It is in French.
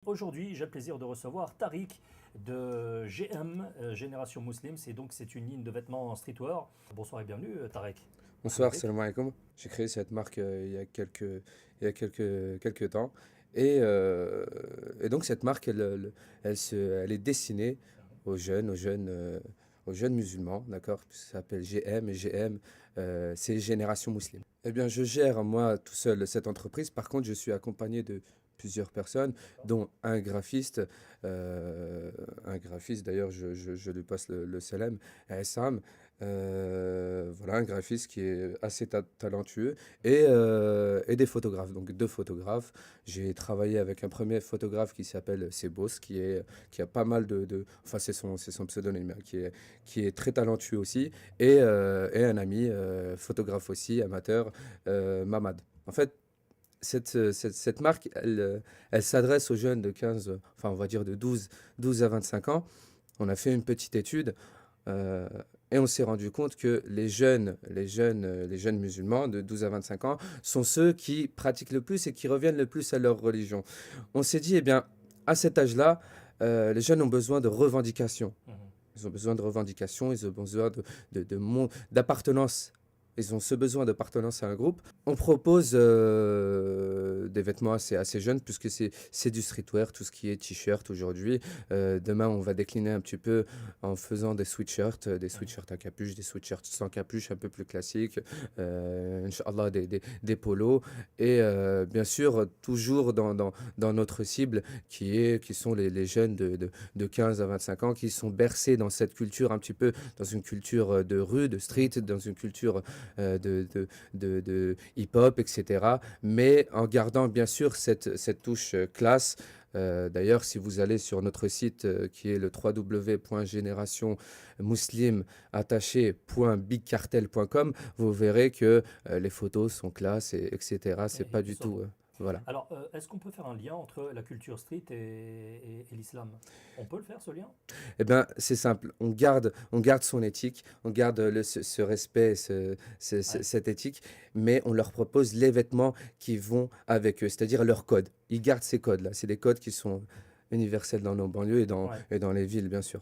Aujourd'hui, j'ai le plaisir de recevoir Tariq de GM, Génération Muslim. C'est une ligne de vêtements streetwear. Bonsoir et bienvenue, Tariq. Bonsoir, salam alaikum. J'ai créé cette marque il y a quelques temps. Et donc cette marque, elle est destinée aux jeunes musulmans, d'accord? Ça s'appelle GM et GM, c'est Génération Musulmane. Eh bien, je gère moi tout seul cette entreprise. Par contre, je suis accompagné de plusieurs personnes, dont un graphiste d'ailleurs, je lui passe le salam, Sam, voilà, un graphiste qui est assez talentueux et des photographes, donc deux photographes. J'ai travaillé avec un premier photographe qui s'appelle Sebos, qui a pas mal enfin c'est son pseudonyme, hein, qui est très talentueux aussi, et un ami photographe aussi, amateur, Mamad. En fait, cette marque, elle s'adresse aux jeunes de 15, enfin on va dire de 12 à 25 ans. On a fait une petite étude euh, et on s'est rendu compte que les jeunes musulmans de 12 à 25 ans sont ceux qui pratiquent le plus et qui reviennent le plus à leur religion. On s'est dit, eh bien, à cet âge-là, les jeunes ont besoin de revendications. Mhm. Ils ont besoin de revendications, ils ont besoin d'appartenance. Ils ont ce besoin d'appartenance à un groupe. On propose des vêtements assez jeunes, puisque c'est du streetwear, tout ce qui est t-shirt aujourd'hui. Demain, on va décliner un petit peu en faisant des sweatshirts à capuche, des sweatshirts sans capuche, un peu plus classiques. Inch'Allah, des polos. Et bien sûr, toujours dans notre cible, qui sont les jeunes de 15 à 25 ans, qui sont bercés dans cette culture un petit peu, dans une culture de rue, de street, dans une culture de hip-hop, etc. Mais en gardant bien sûr cette touche classe. D'ailleurs, si vous allez sur notre site qui est le www.génération-muslim-bigcartel.com, vous verrez que les photos sont classe, etc. C'est Et pas tout du ça. tout. Voilà. Alors, est-ce qu'on peut faire un lien entre la culture street et l'islam? On peut le faire, ce lien? Eh bien, c'est simple. On garde son éthique, on garde ce respect, Ouais. cette éthique, mais on leur propose les vêtements qui vont avec eux, c'est-à-dire leurs codes. Ils gardent ces codes-là. C'est des codes qui sont universels dans nos banlieues et dans, Ouais. et dans les villes, bien sûr.